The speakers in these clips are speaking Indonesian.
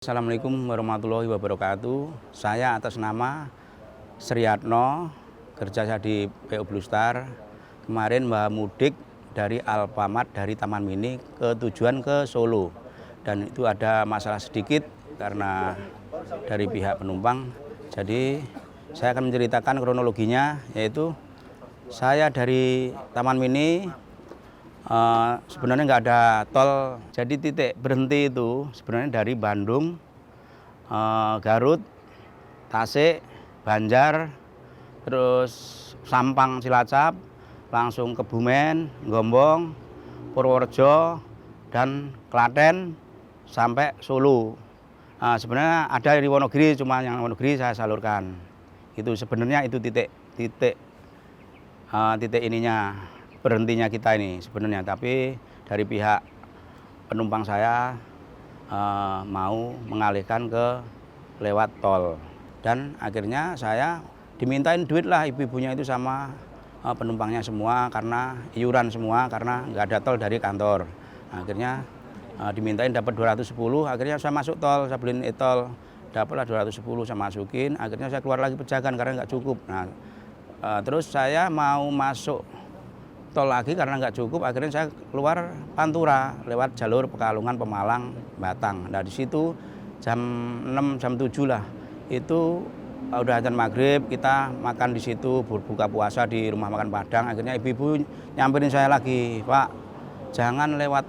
Assalamualaikum warahmatullahi wabarakatuh. Saya atas nama Sriyatno, kerja saya di PO Blue Star. Kemarin bawa mudik dari Alfamart dari Taman Mini ke tujuan ke Solo. Dan itu ada masalah sedikit karena dari pihak penumpang. Jadi saya akan menceritakan kronologinya, yaitu saya dari Taman Mini sebenarnya nggak ada tol, jadi titik berhenti itu sebenarnya dari Bandung, Garut, Tasik, Banjar, terus Sampang, Cilacap, langsung ke Bumen, Gombong, Purworejo, dan Klaten sampai Solo. Sebenarnya ada di Wonogiri, cuma yang Wonogiri saya salurkan. Itu sebenarnya itu titik ininya, berhentinya kita ini sebenarnya, tapi dari pihak penumpang saya mau mengalihkan ke lewat tol, dan akhirnya saya dimintain duit lah ibu-ibunya itu sama penumpangnya semua, karena iuran semua, karena nggak ada tol dari kantor. Akhirnya dimintain dapat 210, akhirnya saya masuk tol, saya beliin e-tol, dapatlah 210, saya masukin, akhirnya saya keluar lagi pejagan karena nggak cukup. Nah, terus saya mau masuk tol lagi karena nggak cukup, akhirnya saya keluar Pantura lewat jalur Pekalongan, Pemalang, Batang. Nah di situ jam 6, jam 7 lah, itu udah azan maghrib, kita makan di situ, berbuka puasa di rumah makan Padang. Akhirnya ibu-ibu nyamperin saya lagi, "Pak, jangan lewat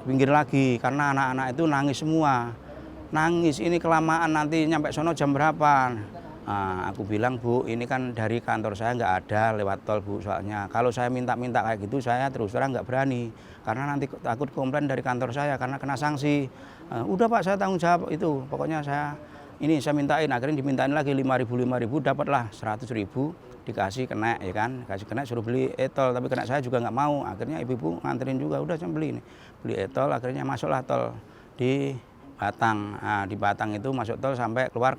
pinggir lagi, karena anak-anak itu nangis semua. Nangis, ini kelamaan, nanti nyampe sono jam berapa?" Nah, aku bilang, "Bu, ini kan dari kantor saya nggak ada lewat tol, Bu. Soalnya kalau saya minta-minta kayak gitu, saya terus terang nggak berani. Karena nanti takut komplain dari kantor saya karena kena sanksi." "Udah Pak, saya tanggung jawab itu. Pokoknya saya mintain." Akhirnya dimintain lagi 5.000, dapatlah 100.000, dikasih kena, ya kan. Kasih kena, suruh beli e-tol, tapi kena saya juga nggak mau. Akhirnya ibu-ibu nganterin juga, udah saya beli e-tol. Akhirnya masuklah tol di Batang. Nah, di Batang itu masuk tol sampai keluar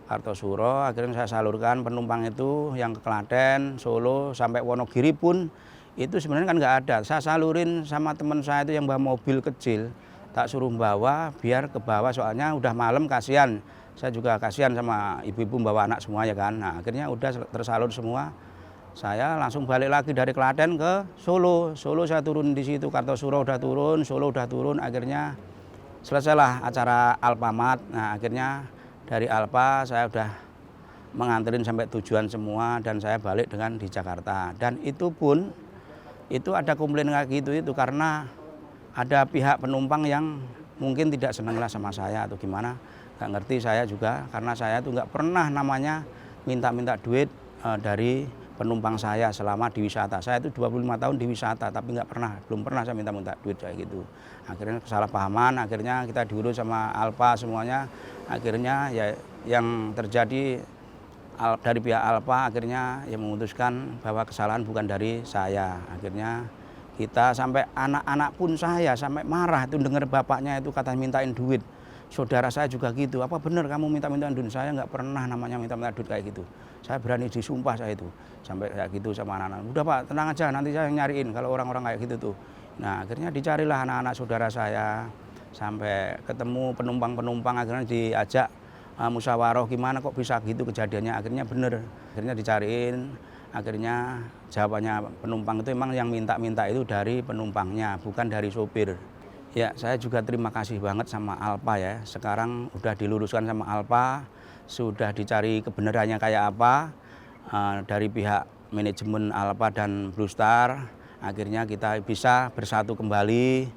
Kartosuro, akhirnya saya salurkan penumpang itu yang ke Klaten, Solo, sampai Wonogiri pun itu sebenarnya kan nggak ada. Saya salurin sama teman saya itu yang bawa mobil kecil, tak suruh bawa biar ke bawah, soalnya udah malam, kasihan. Saya juga kasihan sama ibu-ibu bawa anak semua, ya kan. Nah, akhirnya udah tersalur semua. Saya langsung balik lagi dari Klaten ke Solo. Solo saya turun di situ, Kartosuro udah turun, Solo udah turun. Akhirnya selesailah acara Alfamart. Nah, akhirnya dari Alfa saya udah menganterin sampai tujuan semua, dan saya balik dengan di Jakarta. Dan itu pun itu ada komplain kayak gitu itu karena ada pihak penumpang yang mungkin tidak senang lah sama saya atau gimana, nggak ngerti saya juga, karena saya tuh nggak pernah namanya minta-minta duit dari penumpang saya selama di wisata. Saya itu 25 tahun di wisata, tapi belum pernah saya minta-minta duit kayak gitu. Akhirnya kesalahpahaman, akhirnya kita diurus sama Alfa semuanya. Akhirnya ya yang terjadi dari pihak Alfa, akhirnya yang memutuskan bahwa kesalahan bukan dari saya. Akhirnya kita sampai anak-anak pun saya sampai marah itu dengar bapaknya itu kata mintain duit. Saudara saya juga gitu, "Apa benar kamu minta-minta duit?" "Saya nggak pernah namanya minta-minta duit kayak gitu. Saya berani disumpah saya itu." Sampai kayak gitu sama anak-anak. "Udah Pak, tenang aja, nanti saya nyariin kalau orang-orang kayak gitu tuh." Nah, akhirnya dicarilah anak-anak saudara saya, sampai ketemu penumpang-penumpang, akhirnya diajak musyawarah, gimana kok bisa gitu kejadiannya. Akhirnya bener, akhirnya dicariin. Akhirnya jawabannya penumpang itu emang yang minta-minta itu dari penumpangnya, bukan dari sopir. Ya, saya juga terima kasih banget sama Alfa ya. Sekarang udah diluruskan sama Alfa, sudah dicari kebenarannya kayak apa dari pihak manajemen Alfa dan Blue Star. Akhirnya kita bisa bersatu kembali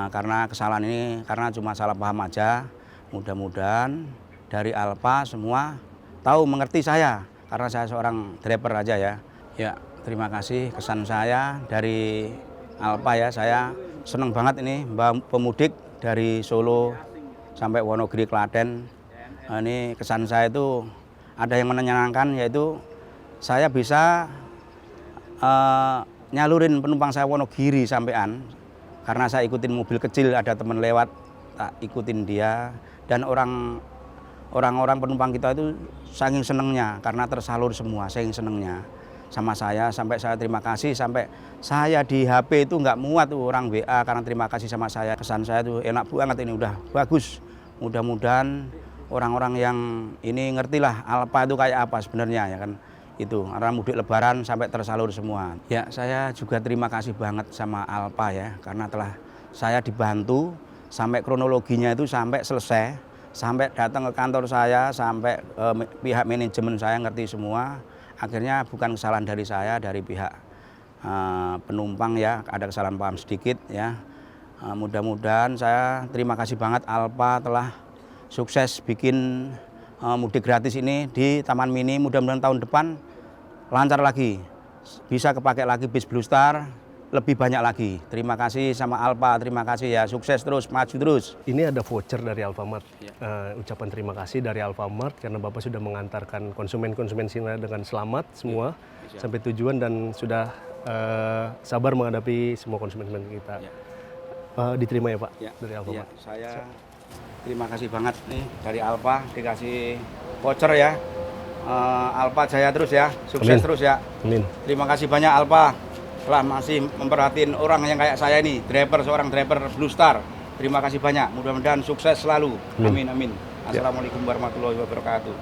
karena kesalahan ini karena cuma salah paham aja. Mudah-mudahan dari Alfa semua tahu mengerti saya karena saya seorang driver aja ya. Ya, terima kasih kesan saya dari Alfa ya. Saya senang banget ini pemudik dari Solo sampai Wonogiri, Klaten. Ini kesan saya itu ada yang menyenangkan, yaitu saya bisa nyalurin penumpang saya Wonogiri sampean, karena saya ikutin mobil kecil, ada teman lewat tak ikutin dia, dan orang-orang penumpang kita itu saking senengnya karena tersalur semua, saking senengnya sama saya, sampai saya terima kasih, sampai saya di HP itu nggak muat tuh orang WA karena terima kasih sama saya. Kesan saya tuh enak banget, ini udah bagus Mudah-mudahan orang-orang yang ini ngertilah Alpa itu kayak apa sebenarnya ya kan. Itu karena mudik lebaran sampai tersalur semua. Ya, saya juga terima kasih banget sama Alpa ya karena telah saya dibantu sampai kronologinya itu sampai selesai, sampai datang ke kantor saya, sampai pihak manajemen saya ngerti semua. Akhirnya bukan kesalahan dari saya, dari pihak penumpang ya, ada kesalahan paham sedikit ya. Mudah-mudahan saya terima kasih banget Alpa telah sukses bikin mudik gratis ini di Taman Mini. Mudah-mudahan tahun depan lancar lagi, bisa kepakai lagi bis Blue Star, lebih banyak lagi. Terima kasih sama Alpa, terima kasih ya, sukses terus, maju terus. Ini ada voucher dari Alfamart, ucapan terima kasih dari Alfamart karena Bapak sudah mengantarkan konsumen-konsumen sini dengan selamat semua sampai tujuan dan sudah sabar menghadapi semua konsumen kita. Diterima ya Pak dari Alfamart. Saya terima kasih banget nih dari Alpa, dikasih voucher ya. Alpa jaya terus ya, sukses terus ya. Amin. Terima kasih banyak Alpa telah masih memperhatiin orang yang kayak saya ini, seorang driver Blue Star. Terima kasih banyak, mudah-mudahan sukses selalu. Amin, amin. Assalamualaikum warahmatullahi wabarakatuh.